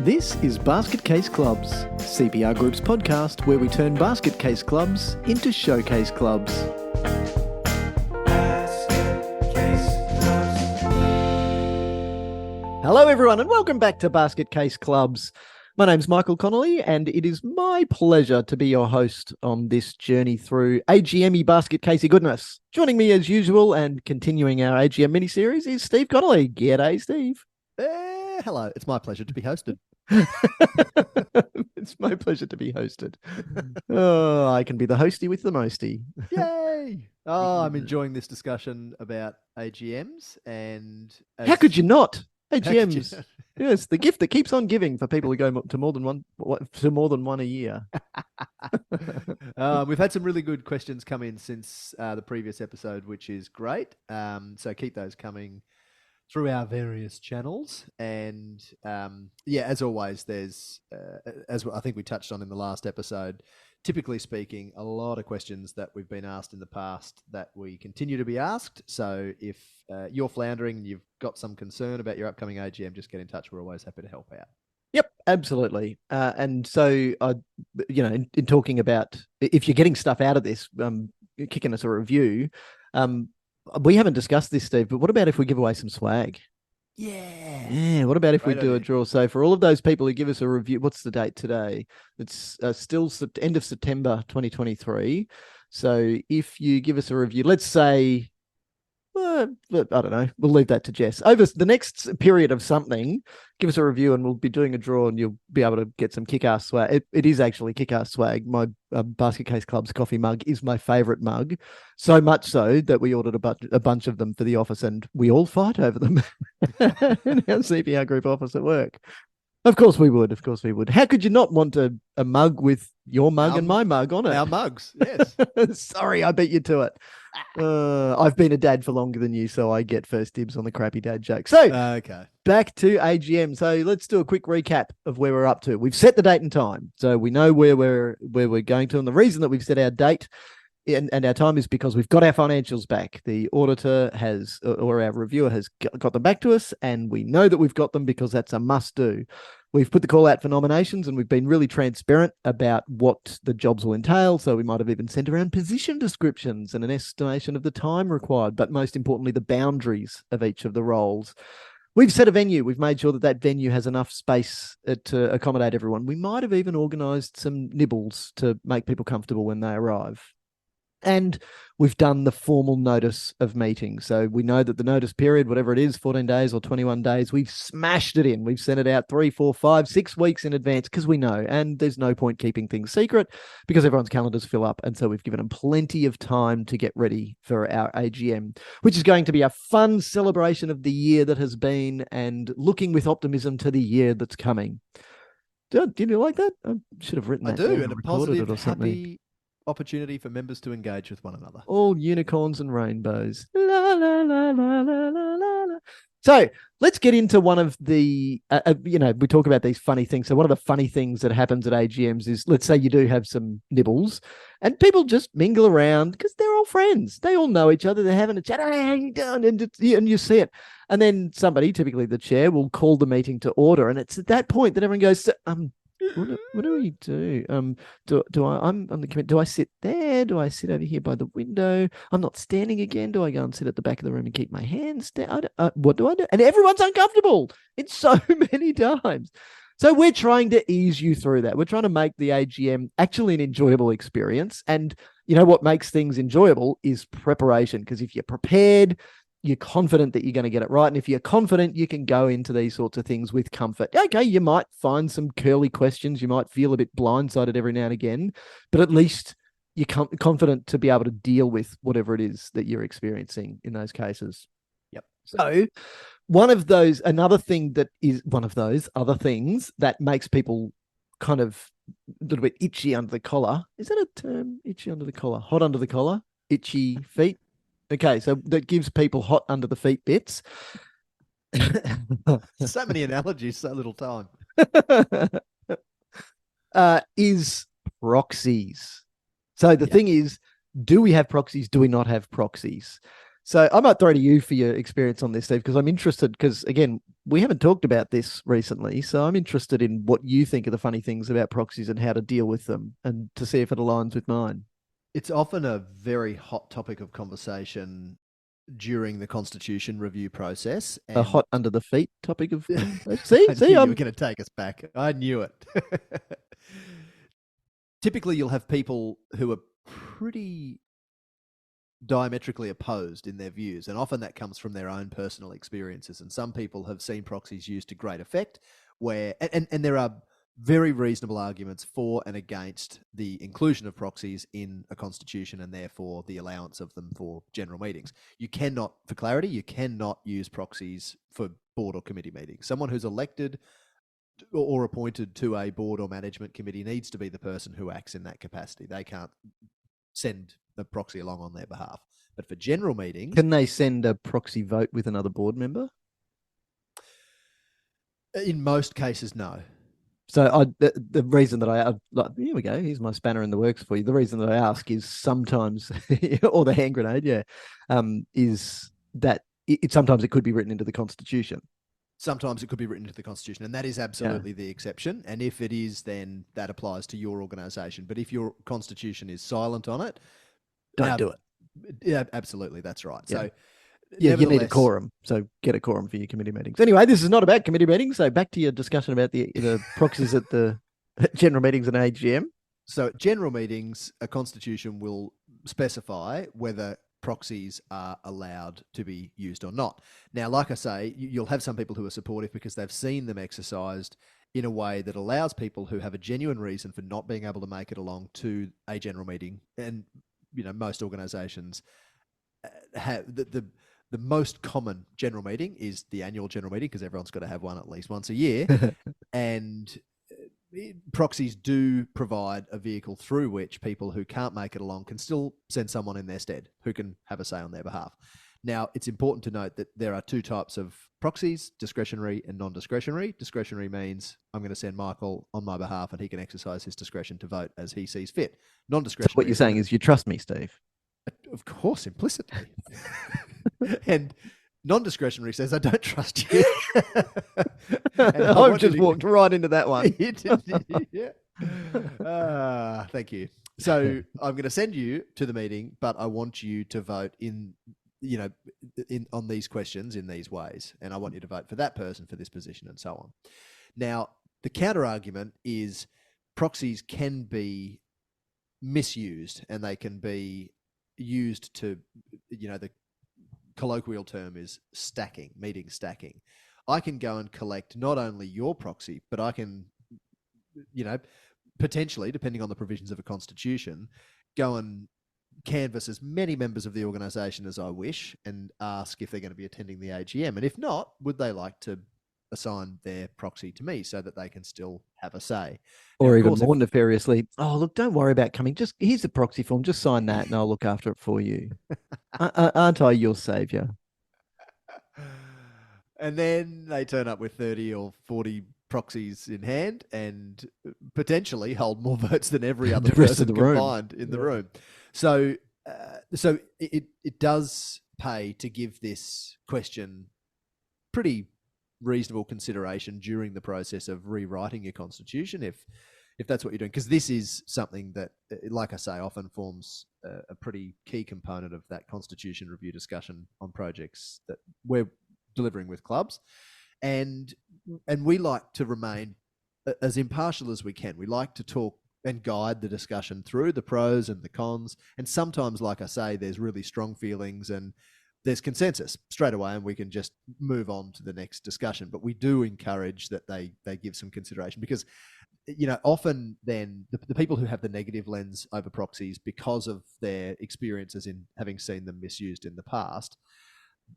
This is Basket Case Clubs, CPR Group's podcast where we turn basket case clubs into showcase clubs. Hello everyone and welcome back to Basket Case Clubs. My name's Michael Connolly and it is my pleasure to be your host on this journey through AGM basket casey goodness. Joining me as usual and continuing our AGM mini-series is Steve Connolly. G'day, Steve. Hello, it's my pleasure to be hosted. It's my pleasure to be hosted. Oh, I can be the hosty with the mosty. Yay! Oh, I'm enjoying this discussion about AGMs and... How could you not? AGMs. Yes, the gift that keeps on giving for people who go to more than one a year. We've had some really good questions come in since the previous episode, which is great. So keep those coming through our various channels. And as always, there's, as I think we touched on in the last episode, typically speaking, a lot of questions that we've been asked in the past that we continue to be asked. So if you're floundering and you've got some concern about your upcoming AGM, just get in touch. We're always happy to help out. Yep, absolutely. And so, in talking about if you're getting stuff out of this, kicking us a review, we haven't discussed this, Steve, but what about if we give away some swag? Yeah. What about if we do a draw? So for all of those people who give us a review, what's the date today? It's still end of September 2023. So if you give us a review, let's say, I don't know, we'll leave that to Jess. Over the next period of something, give us a review and we'll be doing a draw and you'll be able to get some kick-ass swag. It is actually kick-ass swag. My Basket Case Club's coffee mug is my favourite mug, so much so that we ordered a bunch of them for the office and we all fight over them in our CPR group office at work. Of course we would. How could you not want a mug with your mug and my mug on it? Our mugs, yes. Sorry, I beat you to it. I've been a dad for longer than you, so I get first dibs on the crappy dad joke. So, okay. Back to AGM. So let's do a quick recap of where we're up to. We've set the date and time, so we know where we're going to. And the reason that we've set our date and our time is because we've got our financials back. The auditor has, or our reviewer has got them back to us, and we know that we've got them because that's a must-do. We've put the call out for nominations and we've been really transparent about what the jobs will entail. So we might have even sent around position descriptions and an estimation of the time required, but most importantly, the boundaries of each of the roles. We've set a venue. We've made sure that that venue has enough space to accommodate everyone. We might have even organised some nibbles to make people comfortable when they arrive. And we've done the formal notice of meeting. So we know that the notice period, whatever it is, 14 days or 21 days, we've smashed it in. We've sent it out 3, 4, 5, 6 weeks in advance because we know. And there's no point keeping things secret because everyone's calendars fill up. And so we've given them plenty of time to get ready for our AGM, which is going to be a fun celebration of the year that has been and looking with optimism to the year that's coming. Did you like that? I should have written that. I do, and a positive, or something. happy opportunity for members to engage with one another. All unicorns and rainbows. La, la, la, la, la, la, la. So let's get into one of the, we talk about these funny things. So one of the funny things that happens at AGMs is, let's say you do have some nibbles and people just mingle around because they're all friends. They all know each other. They're having a chat. Hey, how you doing? And you see it. And then somebody, typically the chair, will call the meeting to order. And it's at that point that everyone goes, what do we do? I'm the committee. Do I sit there? Do I sit over here by the window? I'm not standing again. Do I go and sit at the back of the room and keep my hands down? What do I do? And everyone's uncomfortable. It's so many times. So we're trying to ease you through that. We're trying to make the AGM actually an enjoyable experience. And you know what makes things enjoyable is preparation. Because if you're prepared, you're confident that you're going to get it right. And if you're confident, you can go into these sorts of things with comfort. Okay, you might find some curly questions. You might feel a bit blindsided every now and again, but at least you're confident to be able to deal with whatever it is that you're experiencing in those cases. Yep. So another thing that is one of those other things that makes people kind of a little bit itchy under the collar. Is that a term? Itchy under the collar? Hot under the collar? Itchy feet? Okay, so that gives people hot under the feet bits. So many analogies, so little time. Is proxies. So the thing is, do we have proxies? Do we not have proxies? So I might throw to you for your experience on this, Steve, because I'm interested because, again, we haven't talked about this recently, so I'm interested in what you think are the funny things about proxies and how to deal with them, and to see if it aligns with mine. It's often a very hot topic of conversation during the constitution review process. A And hot under the feet topic of I see, knew you were I'm going to take us back. I knew it. Typically, you'll have people who are pretty diametrically opposed in their views, and often that comes from their own personal experiences. And some people have seen proxies used to great effect, where and there are very reasonable arguments for and against the inclusion of proxies in a constitution, and therefore the allowance of them for general meetings. You cannot, for clarity, you cannot use proxies for board or committee meetings. Someone who's elected or appointed to a board or management committee needs to be the person who acts in that capacity. They can't send a proxy along on their behalf. But for general meetings, can they send a proxy vote with another board member? In most cases, no. So the reason that I like, here we go. Here's my spanner in the works for you. The reason that I ask is sometimes, or the hand grenade, is that sometimes it could be written into the Constitution. Sometimes it could be written into the Constitution, and that is absolutely the exception. And if it is, then that applies to your organisation. But if your Constitution is silent on it, don't do it. Yeah, absolutely, that's right. Yeah. So, yeah, you need a quorum. So get a quorum for your committee meetings. Anyway, this is not about committee meetings. So back to your discussion about the proxies at the general meetings and AGM. So at general meetings, a constitution will specify whether proxies are allowed to be used or not. Now, like I say, you'll have some people who are supportive because they've seen them exercised in a way that allows people who have a genuine reason for not being able to make it along to a general meeting. And, most organisations have the most common general meeting is the annual general meeting, because everyone's got to have one at least once a year. And proxies do provide a vehicle through which people who can't make it along can still send someone in their stead who can have a say on their behalf. Now, it's important to note that there are two types of proxies, discretionary and non-discretionary. Discretionary means I'm going to send Michael on my behalf and he can exercise his discretion to vote as he sees fit. Non-discretionary. So what you're saying is you trust me, Steve? Of course, implicitly. And non-discretionary says, I don't trust you. I've just walked right into that one. Yeah. Thank you. So I'm going to send you to the meeting, but I want you to vote on these questions in these ways. And I want you to vote for that person for this position and so on. Now, the counter argument is proxies can be misused, and they can be used to, the colloquial term is stacking, meeting stacking. I can go and collect not only your proxy, but I can, potentially, depending on the provisions of a constitution, go and canvass as many members of the organisation as I wish and ask if they're going to be attending the AGM. And if not, would they like to assign their proxy to me so that they can still have a say? Or even more nefariously, oh, look, don't worry about coming. Just here's the proxy form. Just sign that and I'll look after it for you. Aren't I your saviour? And then they turn up with 30 or 40 proxies in hand and potentially hold more votes than every other person combined in the room. So it does pay to give this question pretty reasonable consideration during the process of rewriting your constitution, if that's what you're doing, because this is something that, like I say, often forms a pretty key component of that constitution review discussion on projects that we're delivering with clubs. And we like to remain as impartial as we can. We like to talk and guide the discussion through the pros and the cons. And sometimes, like I say, there's really strong feelings and there's consensus straight away and we can just move on to the next discussion. But we do encourage that they give some consideration, because, often then the people who have the negative lens over proxies because of their experiences in having seen them misused in the past,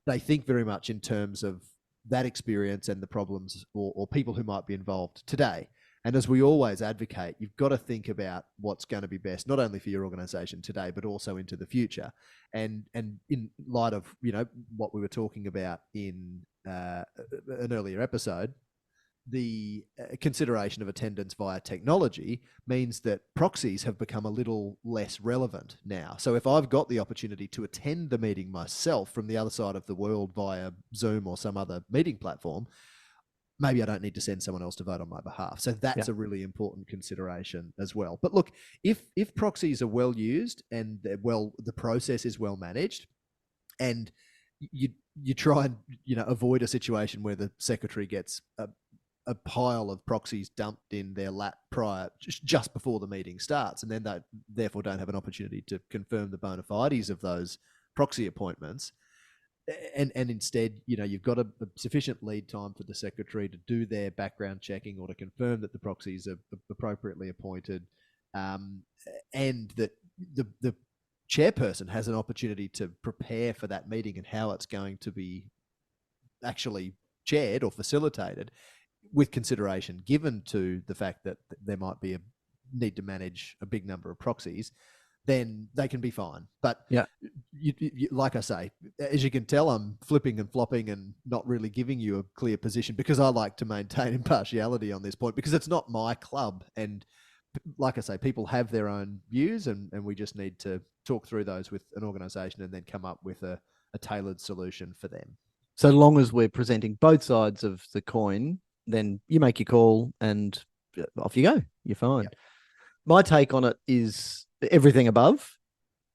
they think very much in terms of that experience and the problems or people who might be involved today. And as we always advocate, you've got to think about what's going to be best, not only for your organisation today, but also into the future. And in light of, what we were talking about in an earlier episode, the consideration of attendance via technology means that proxies have become a little less relevant now. So if I've got the opportunity to attend the meeting myself from the other side of the world via Zoom or some other meeting platform, maybe I don't need to send someone else to vote on my behalf. So that's a really important consideration as well. But look, if proxies are well used and the process is well managed, and you try and avoid a situation where the secretary gets a pile of proxies dumped in their lap prior just before the meeting starts, and then they therefore don't have an opportunity to confirm the bona fides of those proxy appointments. And instead, you've got a sufficient lead time for the secretary to do their background checking or to confirm that the proxies are appropriately appointed, and that the chairperson has an opportunity to prepare for that meeting and how it's going to be actually chaired or facilitated, with consideration given to the fact that there might be a need to manage a big number of proxies, then they can be fine. But you, like I say, as you can tell, I'm flipping and flopping and not really giving you a clear position, because I like to maintain impartiality on this point, because it's not my club. And like I say, people have their own views, and we just need to talk through those with an organisation and then come up with a tailored solution for them. So long as we're presenting both sides of the coin, then you make your call and off you go. You're fine. Yep. My take on it is everything above,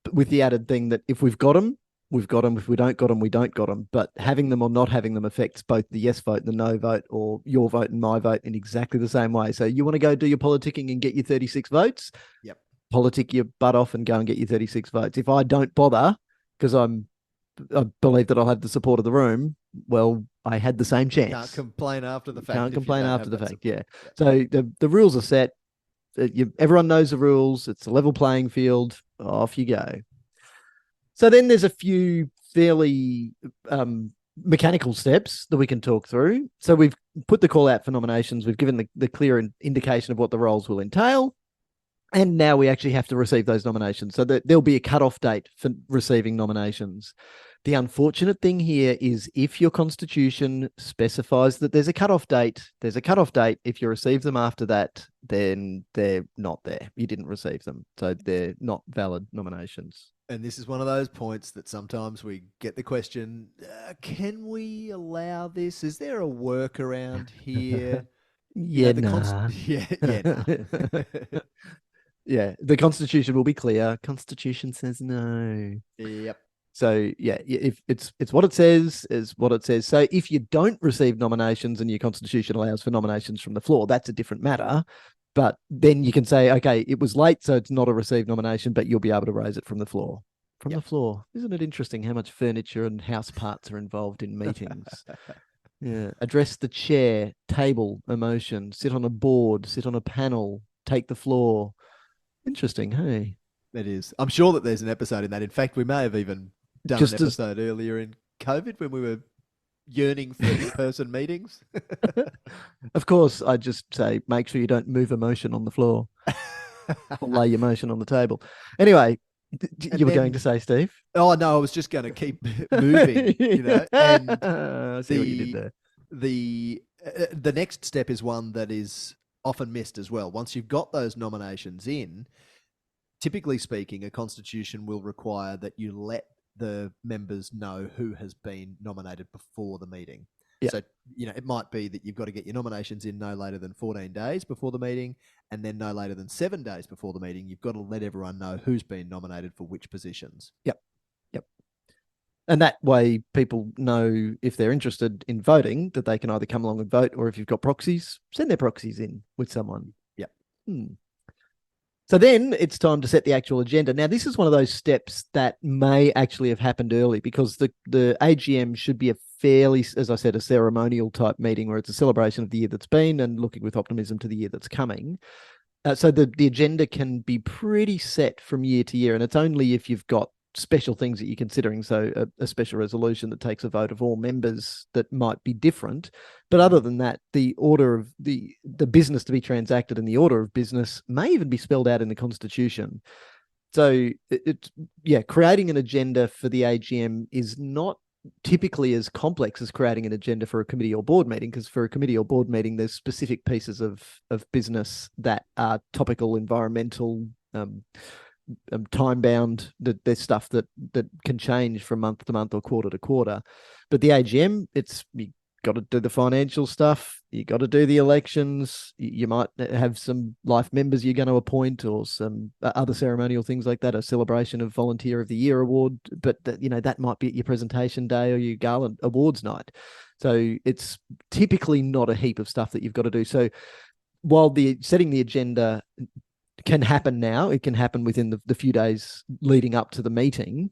but with the added thing that if we've got them, we've got them. If we don't got them, we don't got them. But having them or not having them affects both the yes vote and the no vote, or your vote and my vote, in exactly the same way. So you want to go do your politicking and get your 36 votes? Yep. Politic your butt off and go and get your 36 votes. If I don't bother because I believe that I'll have the support of the room, well, I had the same chance. Can't complain after the fact. Can't complain after the fact, yeah. So the rules are set. Everyone knows the rules. It's a level playing field. Off you go. So then there's a few fairly mechanical steps that we can talk through. So we've put the call out for nominations. We've given the clear indication of what the roles will entail. And now we actually have to receive those nominations. So there'll be a cutoff date for receiving nominations. The unfortunate thing here is if your constitution specifies that there's a cutoff date, If you receive them after that, then they're not there. You didn't receive them. So they're not valid nominations. And this is one of those points that sometimes we get the question, can we allow this? Is there a workaround here? Yeah, Yeah, the Constitution will be clear. Constitution says no. Yep. So yeah, if it's what it says is what it says. So if you don't receive nominations and your Constitution allows for nominations from the floor, that's a different matter. But then you can say, okay, it was late, so it's not a received nomination, but you'll be able to raise it from the floor. From the floor. Isn't it interesting how much furniture and house parts are involved in meetings? Yeah. Address the chair, table a motion, sit on a board, sit on a panel, take the floor. Interesting, hey? It is. I'm sure that there's an episode in that. In fact, we may have even done an episode earlier in COVID when we were yearning for in-person meetings. Of course, I just say, make sure you don't move a motion on the floor or lay your motion on the table. Anyway, you were going to say, Steve? Oh, no, I was just going to keep moving, and I see what you did there. The next step is one that is often missed as well. Once you've got those nominations in, typically speaking, a constitution will require that you let the members know who has been nominated before the meeting. Yeah. So, it might be that you've got to get your nominations in no later than 14 days before the meeting, and then no later than 7 days before the meeting, you've got to let everyone know who's been nominated for which positions. Yep. And that way people know if they're interested in voting that they can either come along and vote, or if you've got proxies, send their proxies in with someone. Yep. So then it's time to set the actual agenda. Now, this is one of those steps that may actually have happened early, because the AGM should be a fairly, as I said, a ceremonial type meeting where it's a celebration of the year that's been and looking with optimism to the year that's coming. So the agenda can be pretty set from year to year, and it's only if you've got special things that you're considering, so a special resolution that takes a vote of all members, that might be different. But other than that, the order of the business to be transacted and the order of business may even be spelled out in the Constitution. So creating an agenda for the AGM is not typically as complex as creating an agenda for a committee or board meeting, because for a committee or board meeting, there's specific pieces of business that are topical, environmental, time bound. That there's stuff that can change from month to month or quarter to quarter. But the AGM, you got to do the financial stuff. You got to do the elections. You might have some life members you're going to appoint, or some other ceremonial things like that, a celebration of Volunteer of the Year award. But that might be at your presentation day or your gala awards night. So it's typically not a heap of stuff that you've got to do. So while the setting the agenda can happen now, it can happen within the few days leading up to the meeting.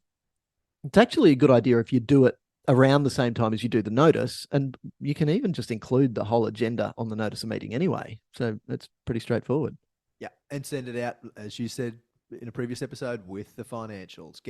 It's actually a good idea if you do it around the same time as you do the notice, and you can even just include the whole agenda on the notice of meeting anyway. So that's pretty straightforward. Yeah, and send it out, as you said in a previous episode, with the financials.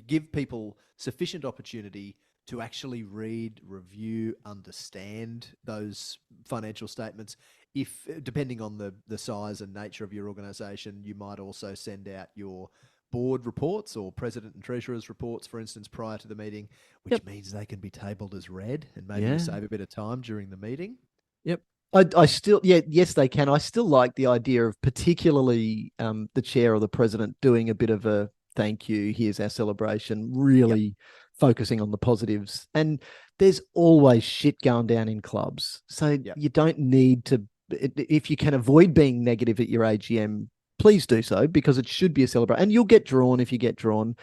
Give people sufficient opportunity to actually read, review, understand those financial statements. If, depending on the size and nature of your organization, you might also send out your board reports or president and treasurer's reports, for instance, prior to the meeting, which means they can be tabled as read, and maybe you save a bit of time during the meeting. Yep. I still, yes, they can. I still like the idea of particularly the chair or the president doing a bit of a thank you, here's our celebration, really focusing on the positives. And there's always shit going down in clubs. So you don't need to, if you can avoid being negative at your AGM, please do so, because it should be a celebration. And you'll get drawn if you get drawn.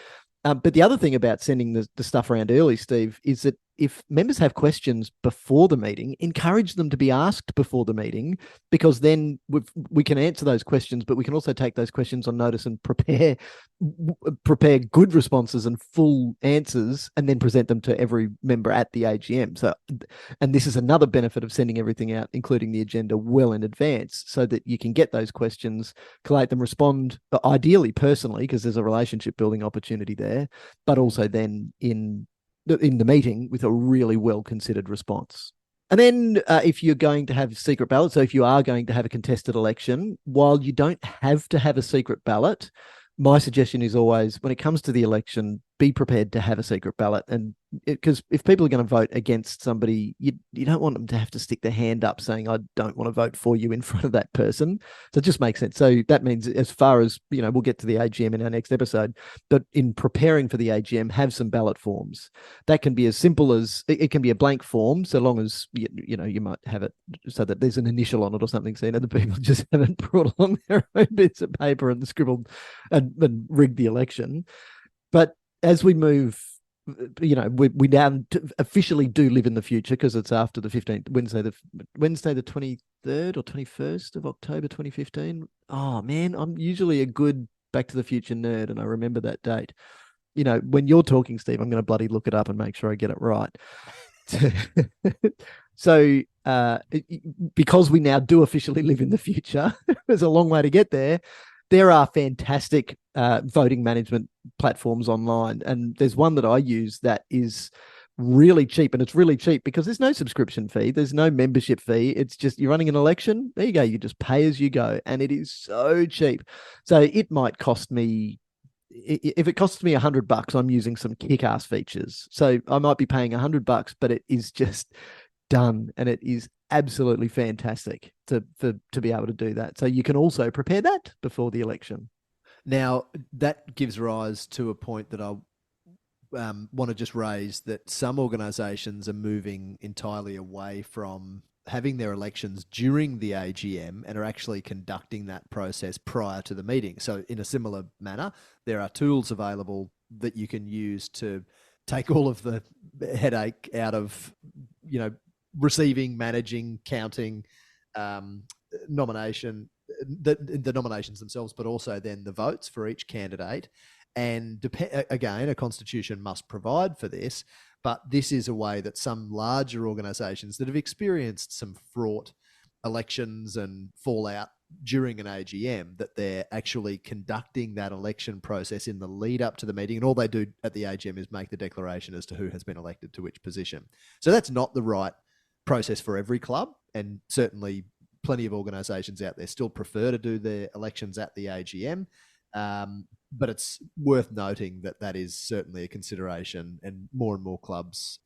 But the other thing about sending the stuff around early, Steve, is that if members have questions before the meeting, encourage them to be asked before the meeting, because then we can answer those questions, but we can also take those questions on notice and prepare good responses and full answers, and then present them to every member at the AGM. So, and this is another benefit of sending everything out, including the agenda, well in advance, so that you can get those questions, collate them, respond ideally personally, because there's a relationship building opportunity there, but also then in the meeting with a really well-considered response. And then if you're going to have secret ballots, so if you are going to have a contested election, while you don't have to have a secret ballot, my suggestion is always, when it comes to the election, be prepared to have a secret ballot. And because if people are going to vote against somebody, you don't want them to have to stick their hand up saying, I don't want to vote for you, in front of that person. So it just makes sense. So that means, as far as, we'll get to the AGM in our next episode, but in preparing for the AGM, have some ballot forms. That can be as simple as, it can be a blank form, so long as, you might have it so that there's an initial on it or something, so the people just haven't brought along their own bits of paper and scribbled and rigged the election. But as we move, we now officially do live in the future, because it's after the 15th, Wednesday the 23rd or 21st of October 2015. Oh man, I'm usually a good Back to the Future nerd, and I remember that date. When you're talking, Steve, I'm going to bloody look it up and make sure I get it right. So because we now do officially live in the future, there's a long way to get there. There are fantastic voting management platforms online, and there's one that I use that is really cheap, and it's really cheap because there's no subscription fee, there's no membership fee. It's just, you're running an election, there you go, you just pay as you go, and it is so cheap. So it might cost me, if it costs me $100, I'm using some kick-ass features. So I might be paying $100, but it is just done, and it is absolutely fantastic to be able to do that. So you can also prepare that before the election. Now, that gives rise to a point that I want to just raise, that some organisations are moving entirely away from having their elections during the AGM and are actually conducting that process prior to the meeting. So in a similar manner, there are tools available that you can use to take all of the headache out of, receiving, managing, counting, nomination, the nominations themselves, but also then the votes for each candidate. And again, a constitution must provide for this, but this is a way that some larger organisations that have experienced some fraught elections and fallout during an AGM, that they're actually conducting that election process in the lead up to the meeting, and all they do at the AGM is make the declaration as to who has been elected to which position. So that's not the right process for every club, and certainly plenty of organisations out there still prefer to do their elections at the AGM. But it's worth noting that that is certainly a consideration, and more clubs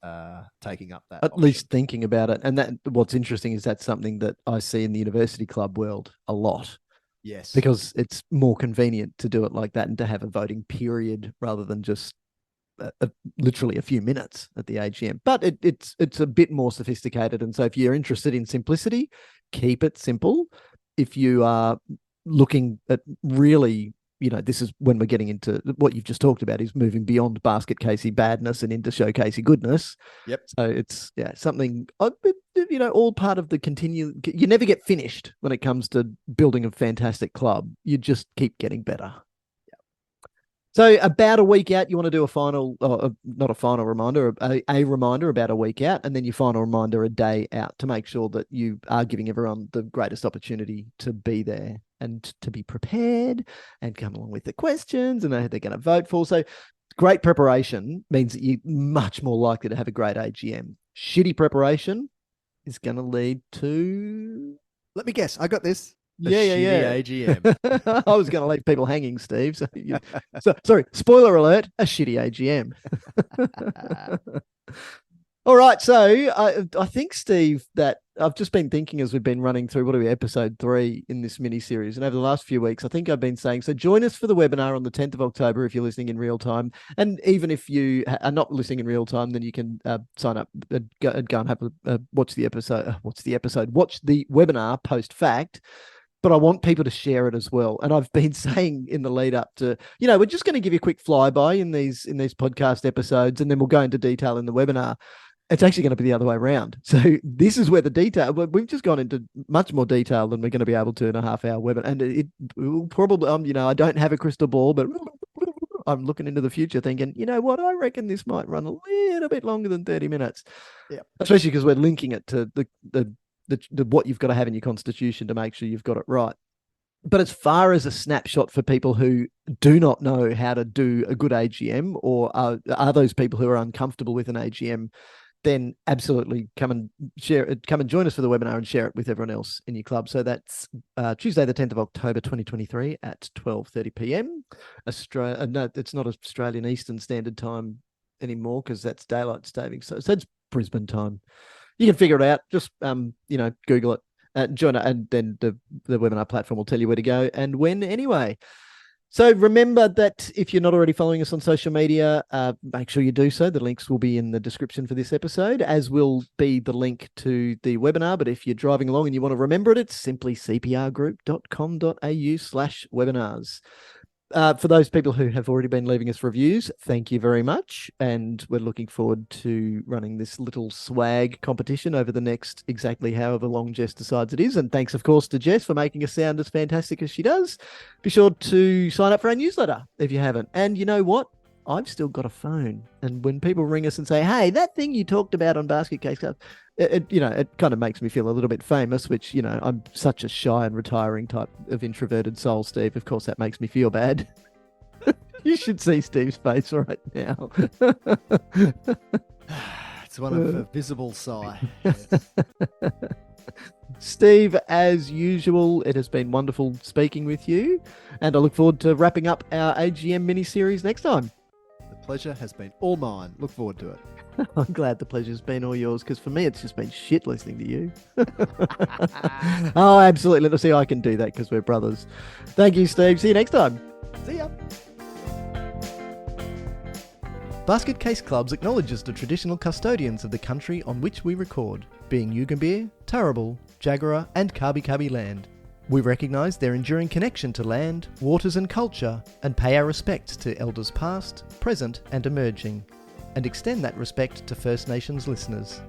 taking up that. At least thinking about it. And that, what's interesting is that's something that I see in the university club world a lot. Yes. Because it's more convenient to do it like that and to have a voting period rather than just literally a few minutes at the AGM. But it's a bit more sophisticated. And so if you're interested in simplicity, keep it simple. If you are looking at really, this is when we're getting into what you've just talked about, is moving beyond basket casey badness and into showcasey goodness. Yep. So it's something, all part of the you never get finished when it comes to building a fantastic club. You just keep getting better. So about a week out, you want to do a final, not a final reminder, a reminder about a week out, and then your final reminder a day out, to make sure that you are giving everyone the greatest opportunity to be there and to be prepared and come along with the questions and know who they're going to vote for. So great preparation means that you're much more likely to have a great AGM. Shitty preparation is going to lead to... Let me guess. I got this. Shitty AGM. I was going to leave people hanging, Steve. Sorry, spoiler alert, a shitty AGM. All right, so I think, Steve, that I've just been thinking as we've been running through, episode 3 in this mini-series, and over the last few weeks, I think I've been saying, so join us for the webinar on the 10th of October if you're listening in real time. And even if you are not listening in real time, then you can sign up, go and have watch the webinar post-fact. But I want people to share it as well. And I've been saying in the lead up to, we're just going to give you a quick flyby in these podcast episodes, and then we'll go into detail in the webinar. It's actually going to be the other way around. So this is where the detail, we've just gone into much more detail than we're going to be able to in a half-hour webinar. And it will probably, I don't have a crystal ball, but I'm looking into the future thinking, what, I reckon this might run a little bit longer than 30 minutes. Yeah. Especially because we're linking it to the what you've got to have in your constitution to make sure you've got it right. But as far as a snapshot for people who do not know how to do a good AGM, or are those people who are uncomfortable with an AGM, then absolutely come and join us for the webinar and share it with everyone else in your club. So that's Tuesday, the 10th of October, 2023 at 12:30 p.m. No, it's not Australian Eastern Standard Time anymore because that's daylight savings. So it's Brisbane time. You can figure it out. Just, Google it, join it, and then the webinar platform will tell you where to go and when anyway. So remember that if you're not already following us on social media, make sure you do so. The links will be in the description for this episode, as will be the link to the webinar. But if you're driving along and you want to remember it, it's simply cprgroup.com.au/webinars. For those people who have already been leaving us reviews, thank you very much. And we're looking forward to running this little swag competition over the next exactly however long Jess decides it is. And thanks, of course, to Jess for making us sound as fantastic as she does. Be sure to sign up for our newsletter if you haven't. And you know what? I've still got a phone. And when people ring us and say, hey, that thing you talked about on Basket Case Club, it kind of makes me feel a little bit famous, which, I'm such a shy and retiring type of introverted soul, Steve. Of course, that makes me feel bad. You should see Steve's face right now. It's one of a visible sigh. Yes. Steve, as usual, it has been wonderful speaking with you. And I look forward to wrapping up our AGM mini-series next time. The pleasure has been all mine. Look forward to it. I'm glad the pleasure's been all yours, because for me, it's just been shit listening to you. Oh, absolutely. Let's see, I can do that because we're brothers. Thank you, Steve. See you next time. See ya. Basket Case Clubs acknowledges the traditional custodians of the country on which we record, being Yugambeh, Turrbal, Jagera and Kabi Kabi land. We recognise their enduring connection to land, waters and culture, and pay our respects to elders past, present and emerging, and extend that respect to First Nations listeners.